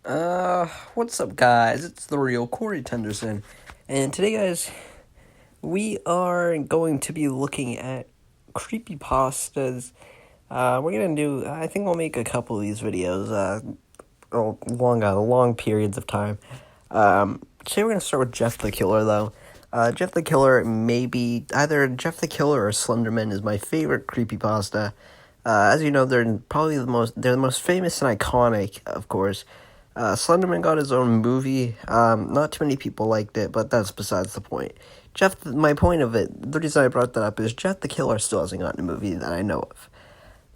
What's up, guys? It's the real Corey Tenderson, and today, guys, we are going to be looking at creepypastas. We're gonna do. I think we'll make a couple of these videos. Long periods of time. Today we're gonna start with Jeff the Killer, though. Jeff the Killer, maybe either Jeff the Killer or Slenderman is my favorite creepypasta. As you know, they're the most famous and iconic, of course. Slenderman got his own movie. Not too many people liked it, but that's besides the point. My point of it, the reason I brought that up is Jeff the Killer still hasn't gotten a movie that I know of,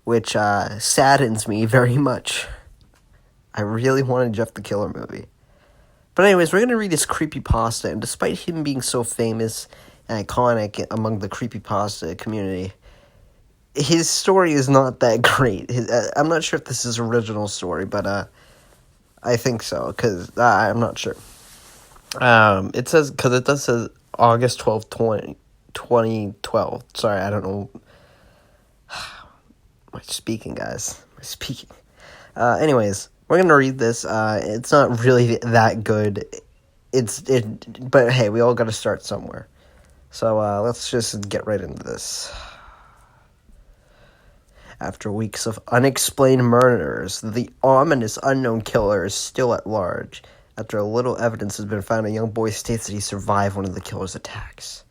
which saddens me very much. I really wanted a Jeff the Killer movie. But anyways, we're going to read his creepypasta, and despite him being so famous and iconic among the creepypasta community, his story is not that great. I'm not sure if this is original story, but I think so, because I'm not sure. It says, because it does say August 12th, 2012. Sorry, I don't know. Am I speaking, guys? Am I speaking? Anyways, we're going to read this. It's not really that good. But hey, we all got to start somewhere. So, let's just get right into this. After weeks of unexplained murders, the ominous unknown killer is still at large. After a little evidence has been found, a young boy states that he survived one of the killer's attacks.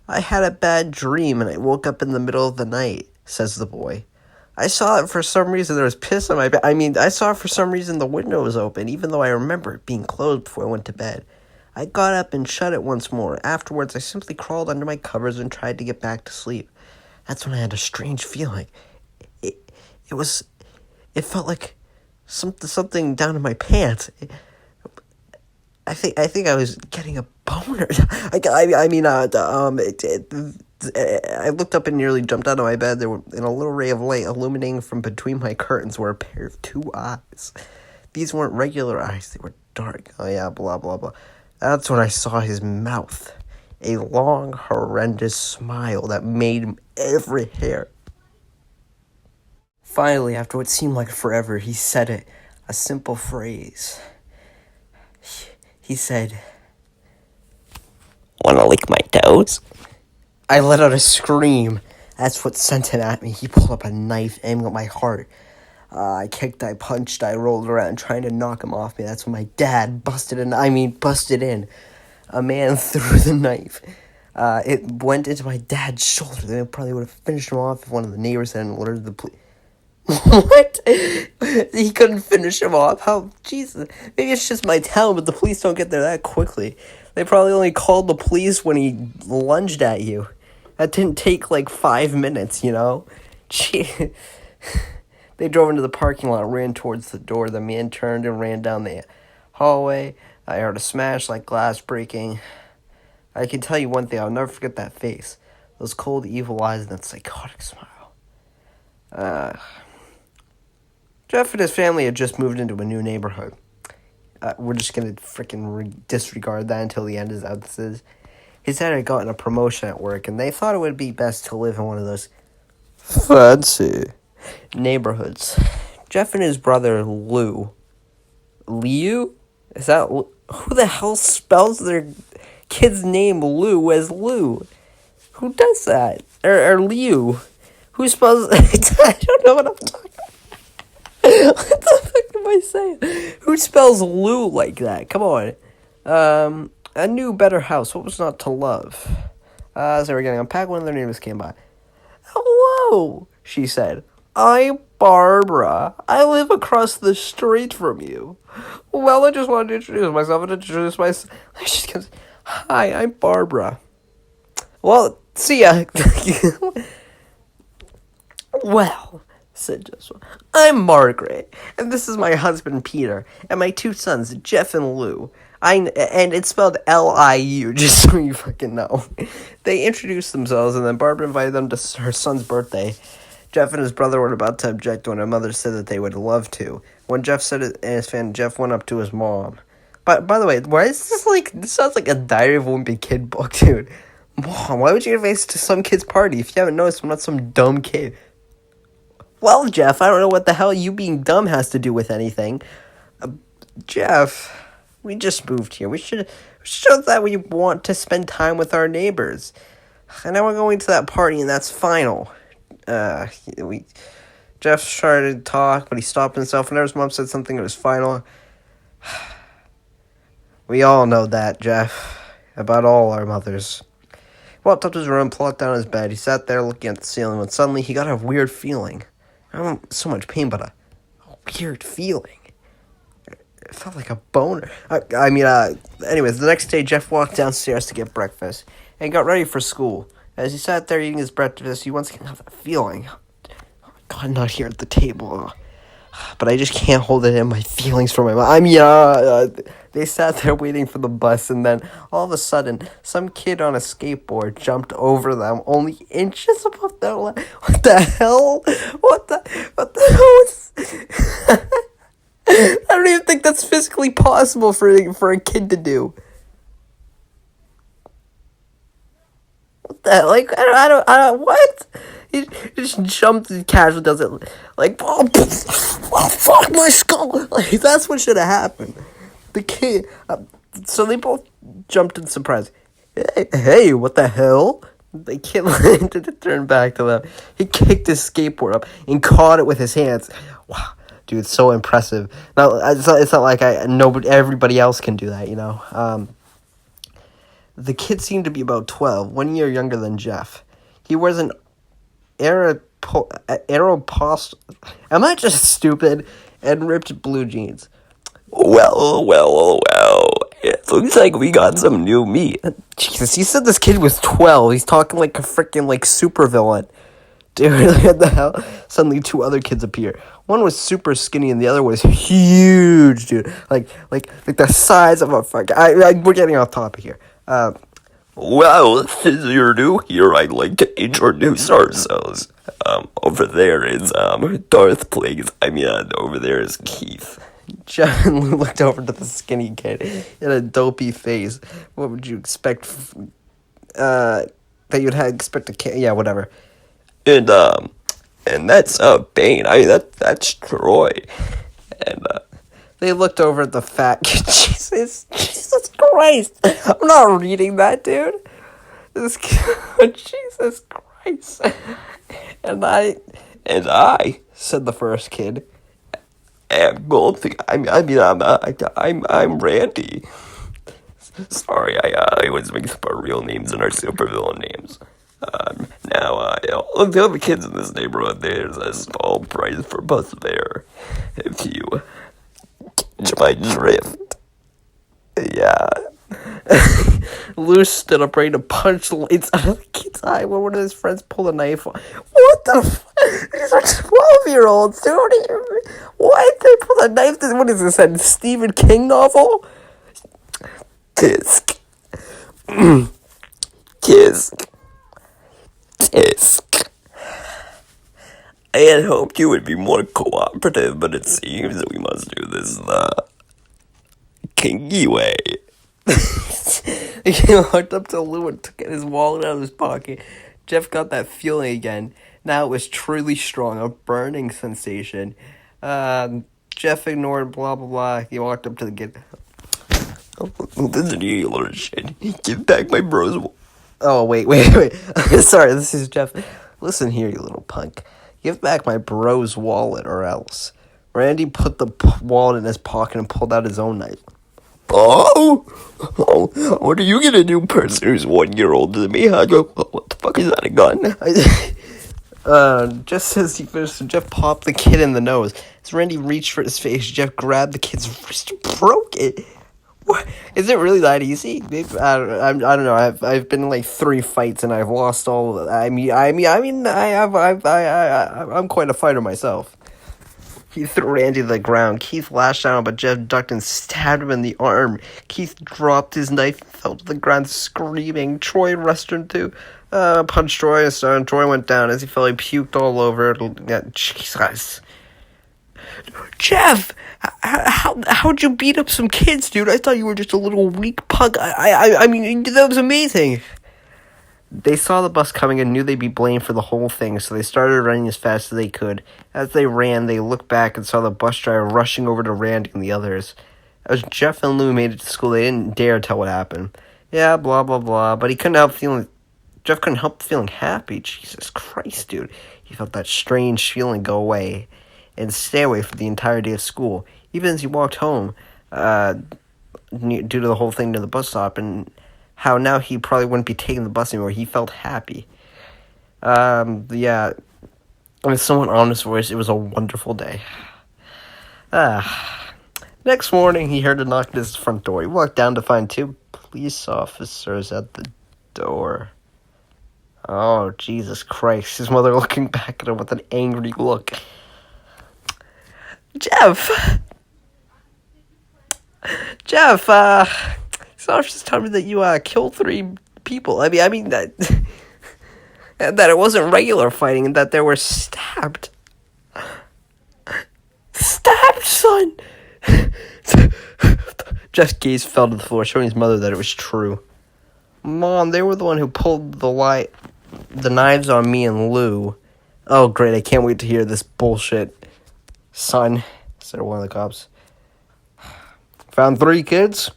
"I had a bad dream and I woke up in the middle of the night," says the boy. "I saw it for some reason. There was piss on my bed. I saw it for some reason the window was open, even though I remember it being closed before I went to bed. I got up and shut it once more. Afterwards, I simply crawled under my covers and tried to get back to sleep. That's when I had a strange feeling. It felt like something down in my pants. I think I was getting a boner. I looked up and nearly jumped out of my bed. There were, in a little ray of light illuminating from between my curtains, were a pair of two eyes. These weren't regular eyes. They were dark. Oh yeah, blah, blah, blah. That's when I saw his mouth. A long, horrendous smile that made every hair. Finally, after what seemed like forever, he said it. A simple phrase. He said, "Wanna lick my toes?" I let out a scream. That's what sent it at me. He pulled up a knife, aiming at my heart. I kicked, I punched, I rolled around, trying to knock him off me. That's when my dad busted in. A man threw the knife. It went into my dad's shoulder. They probably would have finished him off if one of the neighbors hadn't alerted the police. What? He couldn't finish him off? How? Jesus. Maybe it's just my town, but the police don't get there that quickly. They probably only called the police when he lunged at you. That didn't take like 5 minutes, you know? Gee. They drove into the parking lot, ran towards the door. The man turned and ran down the hallway. I heard a smash like glass breaking. I can tell you one thing, I'll never forget that face. Those cold, evil eyes and that psychotic smile. Jeff and his family had just moved into a new neighborhood. We're just going to freaking disregard that until the end, is how this is. His dad had gotten a promotion at work, and they thought it would be best to live in one of those fancy neighborhoods. Jeff and his brother, Lou. Liu? Is that... Who the hell spells their kid's name Lou as Lou? Who does that? Or Liu? Who spells... I don't know what I'm talking about. What the fuck am I saying? Who spells Lou like that? Come on. A new, better house. What was not to love? As they were getting unpacked, one of their neighbors came by. "Hello," she said. "I'm Barbara. I live across the street from you." "Well, I just wanted to introduce myself and introduce myself." She goes, "Hi, I'm Barbara." "Well, see ya." "Well," said Joshua, "I'm Margaret, and this is my husband Peter, and my two sons, Jeff and Lou. And it's spelled Liu, just so you fucking know." They introduced themselves, and then Barbara invited them to her son's birthday. Jeff and his brother were about to object when her mother said that they would love to. When Jeff said it and his fan, Jeff went up to his mom. But by the way, why is this like? This sounds like a Diary of a Wimpy Kid book, dude. Mom, why would you invite us to some kid's party? If you haven't noticed, I'm not some dumb kid. "Well, Jeff, I don't know what the hell you being dumb has to do with anything. Jeff, we just moved here. We should show that we want to spend time with our neighbors. And now we're going to that party, and that's final. We Jeff started to talk, but he stopped himself. Whenever his mom said something, it was final. We all know that, Jeff. About all our mothers. He walked up to his room, plopped down on his bed. He sat there looking at the ceiling when suddenly he got a weird feeling. Not so much pain, but a weird feeling. It felt like a boner. Anyways, the next day, Jeff walked downstairs to get breakfast and got ready for school. As he sat there eating his breakfast, he once again had that feeling. Oh my God, not here at the table. But I just can't hold it in my feelings for my mom. They sat there waiting for the bus, and then all of a sudden, some kid on a skateboard jumped over them, only inches above their leg. What the hell? What the hell is... I don't even think that's physically possible for a kid to do. What the hell? Like, I don't, what? He just jumps and casually does it. Like, oh fuck my skull. Like, that's what should have happened. The kid, so they both jumped in surprise. Hey, what the hell? The kid turned back to them. He kicked his skateboard up and caught it with his hands. Wow. Dude, it's so impressive. Now, it's not like everybody else can do that, you know. The kid seemed to be about 12, 1 year younger than Jeff. He wears an Aeropostale. Am I just stupid? And ripped blue jeans. Well. It looks like we got some new meat. Jesus, he said this kid was 12. He's talking like a freaking supervillain. Dude, what the hell? Suddenly, two other kids appear. One was super skinny, and the other was huge, dude. Like the size of a fuck. We're getting off topic here. Well, since you're new here, I'd like to introduce ourselves. Over there is, Darth Plagues. Over there is Keith. John looked over to the skinny kid in a dopey face. What would you expect? That you'd expect a kid? Yeah, whatever. And that's, Bane. That's Troy. And, they looked over at the fat kid. Jesus Christ. I'm not reading that, dude. This kid, Jesus Christ. And I, said the first kid. I'm Randy. Sorry, I was mixing up our real names and our supervillain names. All of the other kids in this neighborhood, there's a small prize for bus fare. If you catch my drift. Yeah. Lou stood up ready to punch the lights out of the kid's eye when one of his friends pulled a knife on. What the fuck? These are 12-year-olds, dude. What? They pulled a knife? What is this, a Stephen King novel? Tisk. I had hoped you would be more cooperative, but it seems that we must do this the kinky way. He walked up to Lou and took his wallet out of his pocket. Jeff got that feeling again. Now it was truly strong, a burning sensation. Jeff ignored blah blah blah. He walked up to the kid. Listen here, you little shit. Give back my bros. Oh, wait. Sorry, this is Jeff. Listen here, you little punk. Give back my bro's wallet or else. Randy put the wallet in his pocket and pulled out his own knife. Oh, what are you gonna do, person who's 1 year older than me? What the fuck is that, a gun? Just as he finished, Jeff popped the kid in the nose. As Randy reached for his face, Jeff grabbed the kid's wrist and broke it. What? Is it really that easy? I don't know. I've been in like 3 fights and I've lost all of it. I'm quite a fighter myself. He threw Randy to the ground. Keith lashed out, but Jeff ducked and stabbed him in the arm. Keith dropped his knife and fell to the ground screaming. Troy rushed him too. Punched Troy, and Troy went down. As he fell, he puked all over. Jesus. Jeff, how'd you beat up some kids, dude? I thought you were just a little weak pug. I mean, that was amazing. They saw the bus coming and knew they'd be blamed for the whole thing, so they started running as fast as they could. As they ran, they looked back and saw the bus driver rushing over to Randy and the others. As Jeff and Lou made it to school, they didn't dare tell what happened. Yeah, blah, blah, blah, but Jeff couldn't help feeling happy. Jesus Christ, dude. He felt that strange feeling go away and stay away for the entire day of school. Even as he walked home, due to the whole thing to the bus stop, and how now he probably wouldn't be taking the bus anymore. He felt happy. Yeah, with someone honest voice, it was a wonderful day. Next morning, he heard a knock at his front door. He walked down to find 2 police officers at the door. Oh, Jesus Christ. His mother looking back at him with an angry look. Jeff, these officers told me that you, killed 3 people. I mean that, that it wasn't regular fighting and that they were stabbed. Stabbed, son! Jeff's gaze fell to the floor, showing his mother that it was true. Mom, they were the one who pulled the knives on me and Lou. Oh, great, I can't wait to hear this bullshit. Son, said one of the cops. Found 3 kids,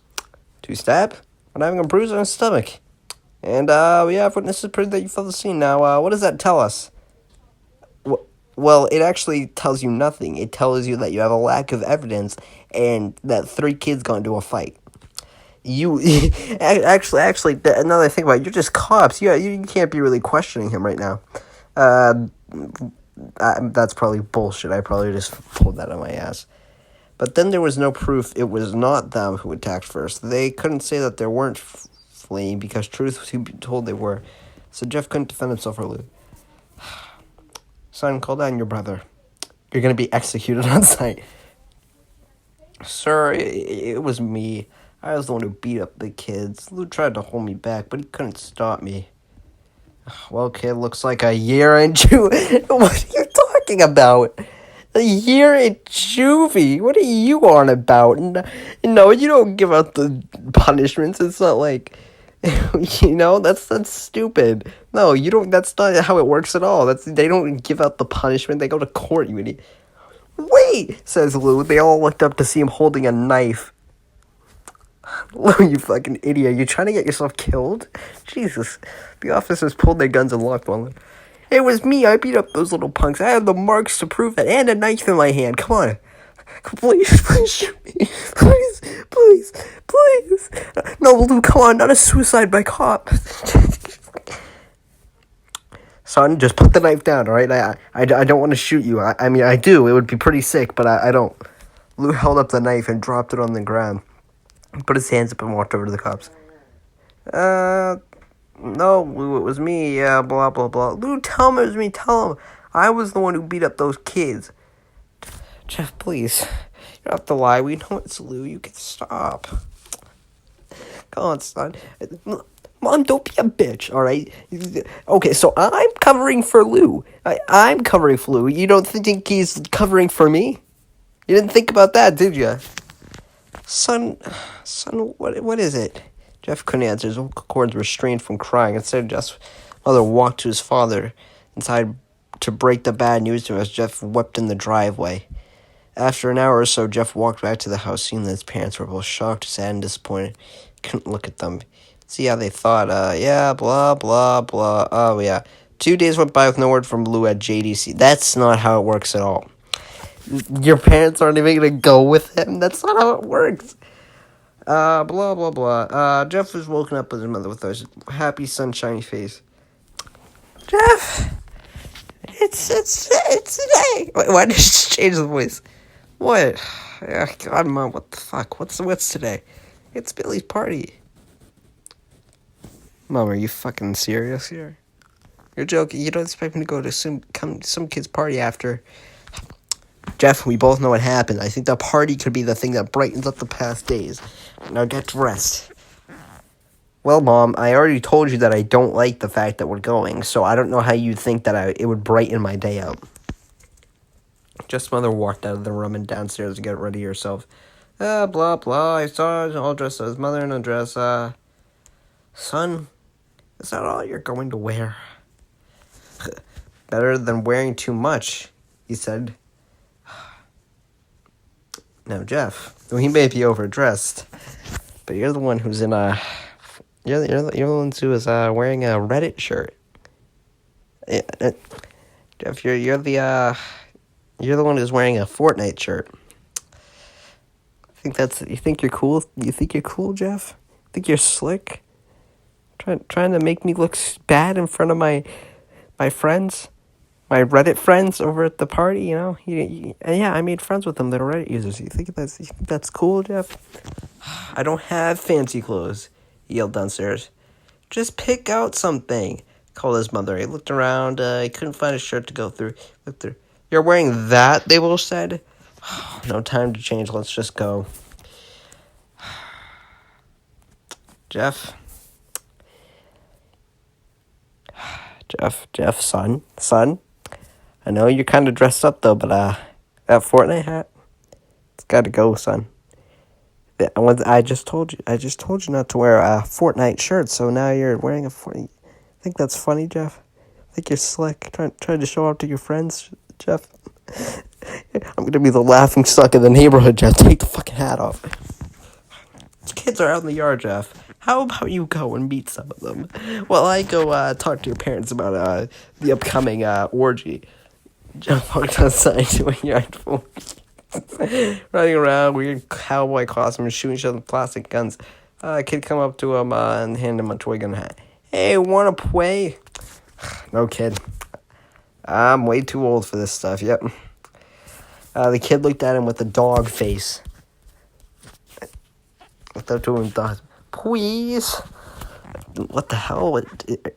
2 stabbed, one having a bruise on his stomach. And, we have witnesses prove that you felt the scene. Now, what does that tell us? Well, it actually tells you nothing. It tells you that you have a lack of evidence and that 3 kids got into a fight. You actually, another thing about it, you're just cops. You can't be really questioning him right now. That's probably bullshit. I probably just pulled that on my ass. But then there was no proof it was not them who attacked first. They couldn't say that they weren't fleeing because truth was to be told they were. So Jeff couldn't defend himself or Lou. Son, call down your brother. You're going to be executed on sight. Sir, it was me. I was the one who beat up the kids. Lou tried to hold me back, but he couldn't stop me. Well, kid, looks like a year in juvie. What are you talking about? A year in juvie? What are you on about? No, you don't give out the punishments. It's not like... that's stupid. No, you don't. That's not how it works at all. They don't give out the punishment. They go to court, you idiot. Wait, says Lou. They all looked up to see him holding a knife. Lou, you fucking idiot. You trying to get yourself killed? Jesus. The officers pulled their guns and locked one. It was me. I beat up those little punks. I have the marks to prove it and a knife in my hand. Come on. Please shoot me. Please. No, Lou, come on. Not a suicide by cop. Son, just put the knife down, all right? I don't want to shoot you. I mean, I do. It would be pretty sick, but I don't. Lou held up the knife and dropped it on the ground. He put his hands up and walked over to the cops. No, Lou, it was me. Yeah, blah, blah, blah. Lou, tell him it was me. Tell him. I was the one who beat up those kids. Jeff, please. You don't have to lie. We know it's Lou. You can stop. Come on, son. Mom, don't be a bitch, all right? Okay, so I'm covering for Lou. I'm covering for Lou. You don't think he's covering for me? You didn't think about that, did you? Son, what is it? Jeff couldn't answer. His vocal cords were strained from crying. Instead, Jeff's mother walked to his father inside to break the bad news to him as Jeff wept in the driveway. After an hour or so, Jeff walked back to the house, seeing that his parents were both shocked, sad, and disappointed. He couldn't look at them. See how they thought, yeah, blah, blah, blah. Oh, yeah. 2 days went by with no word from Lou at JDC. That's not how it works at all. Your parents aren't even going to go with him? That's not how it works. Blah, blah, blah. Jeff was woken up with his mother with a happy, sunshiny face. Jeff! It's today! Wait, why did she change the voice? What? Oh, God, Mom, what the fuck? What's today? It's Billy's party. Mom, are you fucking serious here? You're joking. You don't expect me to go to some kid's party after... Jeff, we both know what happened. I think the party could be the thing that brightens up the past days. Now get dressed. Well, Mom, I already told you that I don't like the fact that we're going, so I don't know how you think that it would brighten my day up. Jeff's mother walked out of the room and downstairs to get ready herself. Blah, blah, I saw her all dressed as mother in a dress. Son, Is that all you're going to wear? Better than wearing too much, he said. Now, Jeff, he may be overdressed, but you're the one who's in a... You're the one who is wearing a Reddit shirt. Yeah, Jeff, you're the one who's wearing a Fortnite shirt. You think you're cool? You think you're cool, Jeff? Think you're slick? Trying to make me look bad in front of my friends, my Reddit friends over at the party. You know, and yeah, I made friends with them that are Reddit users. You think that's cool, Jeff? I don't have fancy clothes, he yelled downstairs. Just pick out something, called his mother. He looked around. He couldn't find a shirt to go through. Looked through. You're wearing that, they both said. No time to change. Let's just go. Jeff, son. I know you're kind of dressed up though, but that Fortnite hat, it's got to go, son. I just told you not to wear a Fortnite shirt, so now you're wearing a Fortnite. Think that's funny, Jeff? Think you're slick, trying to show off to your friends, Jeff? I'm gonna be the laughing stock of the neighborhood, Jeff. Take the fucking hat off. These kids are out in the yard, Jeff. How about you go and meet some of them? While I go talk to your parents about the upcoming orgy. Jeff walked outside to a yard full running around, weird cowboy costumes, shooting each other with plastic guns. A kid come up to him and hand him a toy gun hat. Hey, wanna play? No, kid. I'm way too old for this stuff, yep. The kid looked at him with a dog face. Looked up to him and thought, please. What the hell?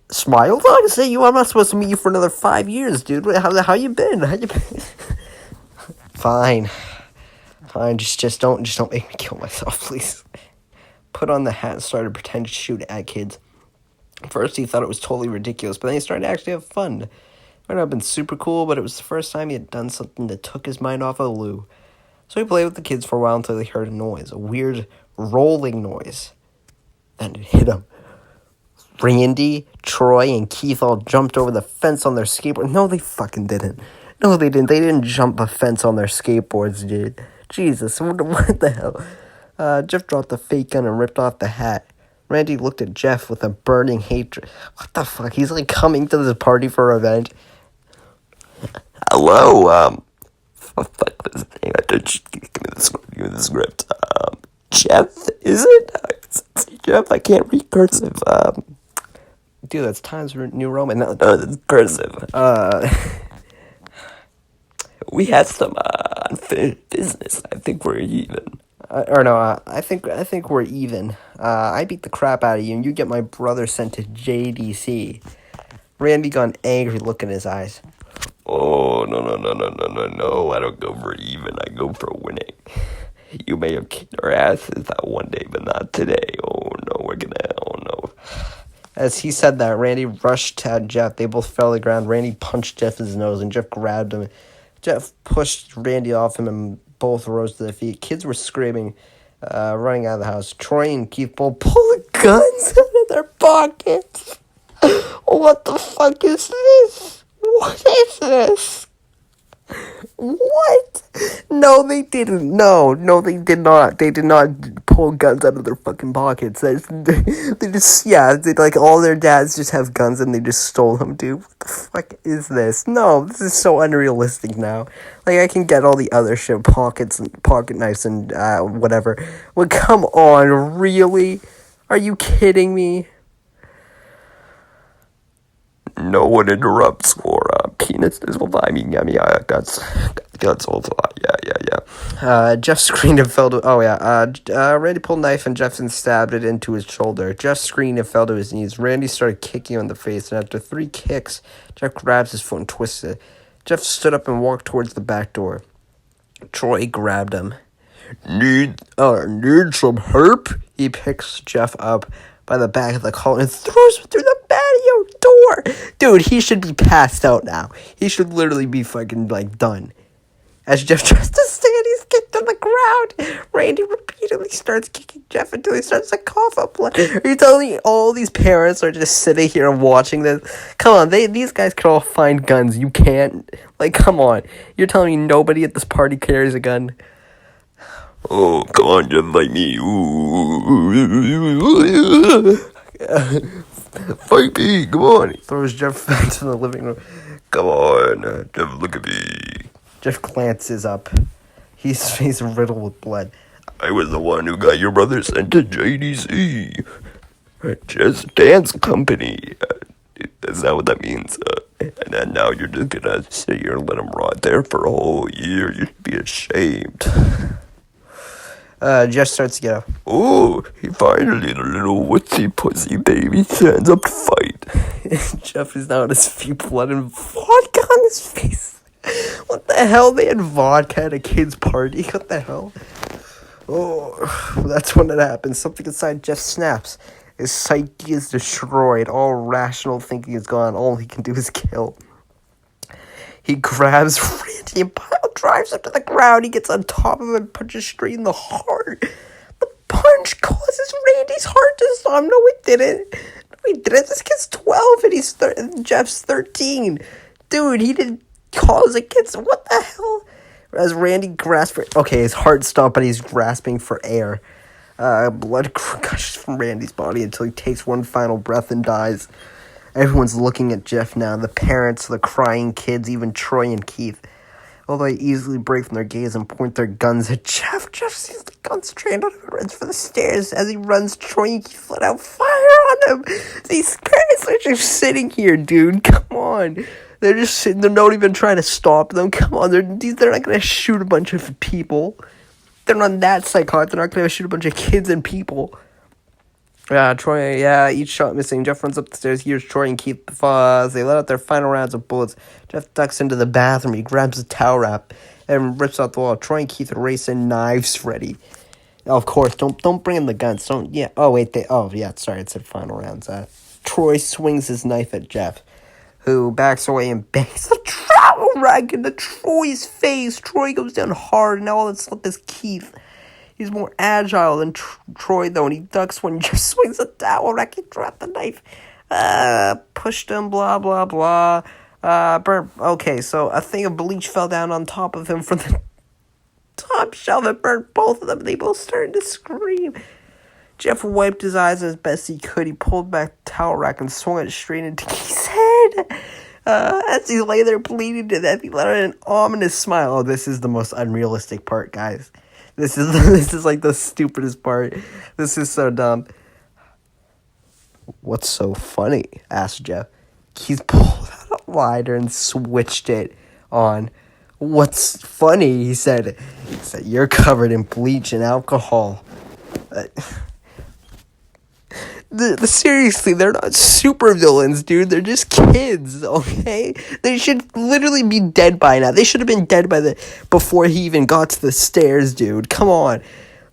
Smile dog? Say you, I'm not supposed to meet you for another 5 years, dude. How you been? Fine. Just don't make me kill myself, please. Put on the hat and started to pretend to shoot at kids. First, he thought it was totally ridiculous, but then he started to actually have fun. It might not have been super cool, but it was the first time he had done something that took his mind off of Lou. So he played with the kids for a while until he heard a noise, a weird rolling noise. Then it hit him. Randy, Troy, and Keith all jumped over the fence on their skateboard. No, they fucking didn't. No, they didn't. They didn't jump a fence on their skateboards, dude. Jesus, what the hell? Jeff dropped the fake gun and ripped off the hat. Randy looked at Jeff with a burning hatred. What the fuck? He's like coming to this party for revenge. Hello, fuck this thing. Give me the script. Jeff, is it? Jeff, I can't read cursive. Dude, that's Times New Roman. No, that's cursive. We had some unfinished business. I think we're even. I think we're even. I beat the crap out of you, and you get my brother sent to JDC. Randy got an angry look in his eyes. Oh, no. I don't go for even. I go for winning. You may have kicked our asses that one day, but not today. Oh, no. As he said that, Randy rushed at Jeff. They both fell to the ground. Randy punched Jeff in his nose, and Jeff grabbed him. Jeff pushed Randy off him, and both rose to their feet. Kids were screaming, running out of the house. Troy and Keith both pulled guns out of their pockets. What the fuck is this? What is this? What? No, they didn't. No, they did not. They did not pull guns out of their fucking pockets. They just, like all their dads just have guns and they just stole them, dude. What the fuck is this? No, this is so unrealistic now. Like, I can get all the other shit, pocket knives and whatever. Well, come on, really? Are you kidding me? No one interrupts for penis. I mean, that's all. Yeah. Jeff screamed and fell to... Randy pulled a knife and Jefferson stabbed it into his shoulder. Jeff screamed and fell to his knees. Randy started kicking him in the face, and after 3 kicks, Jeff grabbed his foot and twisted it. Jeff stood up and walked towards the back door. Troy grabbed him. Need some help? He picks Jeff up by the back of the collar and throws him through the patio door. Dude, he should be passed out now. He should literally be fucking, done. As Jeff tries to stand, he's kicked on the out. Randy repeatedly starts kicking Jeff until he starts to cough up blood. Are you telling me all these parents are just sitting here watching this? Come on, these guys can all find guns. You can't. Like, come on. You're telling me nobody at this party carries a gun? Oh, come on, just like me. Fight me, come on. He throws Jeff back to the living room. Come on, Jeff, look at me. Jeff glances up. He's face riddled with blood. I was the one who got your brother sent to JDC. Just Dance Company. Is that what that means? And then now you're just gonna sit here and let him rot there for a whole year. You should be ashamed. Jeff starts to get up. Oh, he finally, the little witsy pussy baby, stands up to fight. Jeff is now on his feet, blood and vodka on his face. What the hell? They had vodka at a kid's party? What the hell? Oh, that's when it happens. Something inside Jeff snaps. His psyche is destroyed. All rational thinking is gone. All he can do is kill. He grabs Randy and pile drives him to the ground. He gets on top of him and punches straight in the heart. The punch causes Randy's heart to stop. No, it didn't. No, he didn't. This kid's 12 and Jeff's 13. Dude, he didn't cause a kid's... What the hell? As Randy grasps for... Okay, his heart stopped, but he's grasping for air. Blood gushes from Randy's body until he takes one final breath and dies. Everyone's looking at Jeff now. The parents, the crying kids, even Troy and Keith. Although they easily break from their gaze and point their guns at Jeff. Jeff sees the guns trained on him and runs for the stairs. As he runs, Troy and Keith let out fire on him. These parents are just sitting here, dude. Come on. They're just sitting. They're not even trying to stop them. Come on. They're not going to shoot a bunch of people. They're not that psychotic. They're not going to shoot a bunch of kids and people. Troy, each shot missing. Jeff runs up the stairs, hears Troy and Keith as they let out their final rounds of bullets. Jeff ducks into the bathroom. He grabs a towel wrap and rips out the wall. Troy and Keith race in, knives ready. Of course, don't bring in the guns. Sorry, it said final rounds. Troy swings his knife at Jeff, who backs away and bangs the travel rag into Troy's face. Troy goes down hard, and all that's left is Keith. He's more agile than Troy, though, and he ducks when Jeff swings a towel rack. He dropped the knife. Pushed him, blah, blah, blah. Okay, so a thing of bleach fell down on top of him from the top shelf and burnt both of them. They both started to scream. Jeff wiped his eyes as best he could. He pulled back the towel rack and swung it straight into Keith's head. As he lay there bleeding to death, he let out an ominous smile. Oh, this is the most unrealistic part, guys. This is like the stupidest part. This is so dumb. What's so funny? Asked Jeff. Keith pulled out a lighter and switched it on. What's funny? He said, you're covered in bleach and alcohol. Seriously, they're not super villains, dude. They're just kids, okay? They should literally be dead by now. They should have been dead before he even got to the stairs, dude. Come on.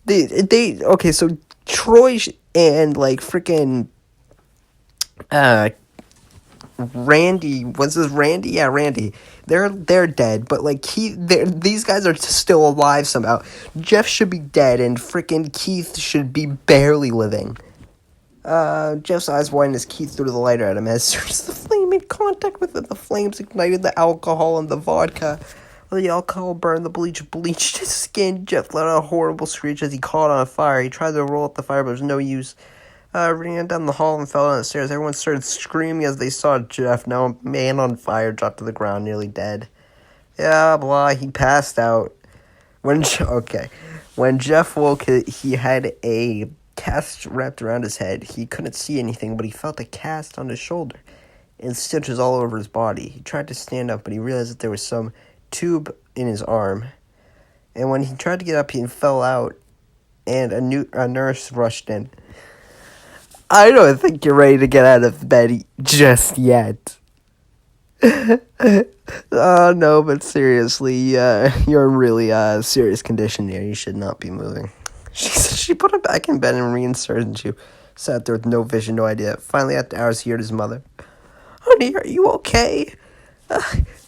Okay, so Troy and, like, freaking, Randy, what's this, Randy? Yeah, Randy. They're dead, but, like, these guys are still alive somehow. Jeff should be dead, and freaking Keith should be barely living. Jeff's eyes widened as Keith threw the lighter at him. As soon as the flame made contact with it, the flames ignited the alcohol and the vodka. While the alcohol burned, the bleach bleached his skin. Jeff let out a horrible screech as he caught on fire. He tried to roll up the fire, but it was no use. Ran down the hall and fell down the stairs. Everyone started screaming as they saw Jeff, now a man on fire, dropped to the ground, nearly dead. Yeah, blah, he passed out. When Jeff woke, he had a cast wrapped around his head. He couldn't see anything, but he felt a cast on his shoulder and stitches all over his body. He tried to stand up, but he realized that there was some tube in his arm. And when he tried to get up, he fell out, and a nurse rushed in. I don't think you're ready to get out of bed just yet. Oh, no, but seriously, you're in really serious condition here. You should not be moving. She put him back in bed and reinserted and she sat there with no vision, no idea. Finally, after hours, he heard his mother. Honey, are you okay?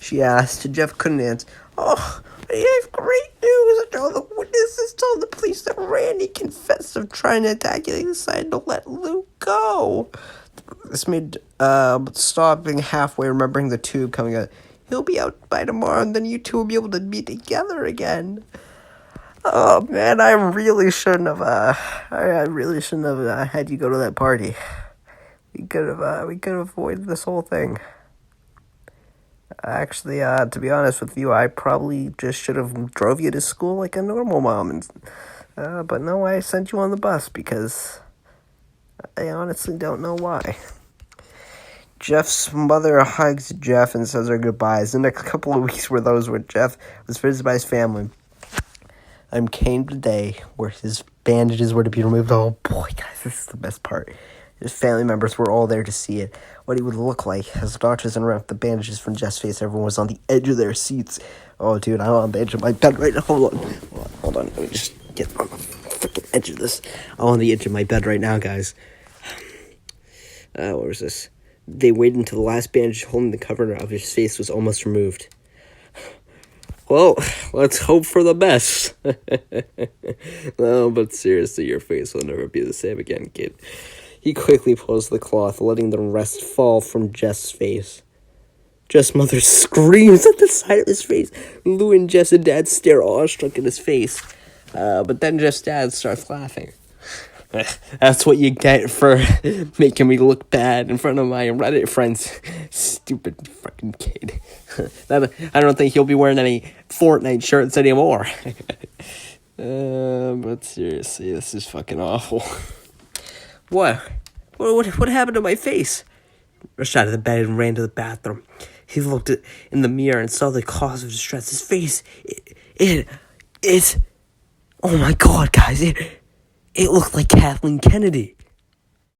She asked. Jeff couldn't answer. Oh, I have great news. I told the witnesses, told told the police that Randy confessed of trying to attack you. They decided to let Luke go. This made stopping halfway, remembering the tube coming out. He'll be out by tomorrow, and then you two will be able to be together again. Oh man, I really shouldn't have. I really shouldn't have had you go to that party. We could have avoided this whole thing. Actually, to be honest with you, I probably just should have drove you to school like a normal mom, but no, I sent you on the bus because I honestly don't know why. Jeff's mother hugs Jeff and says her goodbyes. The next couple of weeks were those where Jeff was visited by his family. Came the day where his bandages were to be removed. Oh boy, guys, this is the best part. His family members were all there to see it. What he would look like as the doctors unwrapped the bandages from Jeff's face. Everyone was on the edge of their seats. Oh, dude, I'm on the edge of my bed right now. Hold on. Let me just get on the freaking edge of this. I'm on the edge of my bed right now, guys. Where was this? They waited until the last bandage holding the cover of his face was almost removed. Well, let's hope for the best. No, but seriously, your face will never be the same again, kid. He quickly pulls the cloth, letting the rest fall from Jess's face. Jess's mother screams at the side of his face. Lou and Jess and Dad stare awestruck at his face. But then Jess's dad starts laughing. That's what you get for making me look bad in front of my Reddit friends. Stupid fucking kid. I don't think he'll be wearing any Fortnite shirts anymore. But seriously, this is fucking awful. What happened to my face? Rushed out of the bed and ran to the bathroom. He looked in the mirror and saw the cause of distress. His face, it's, oh my god, guys, it looked like Kathleen Kennedy.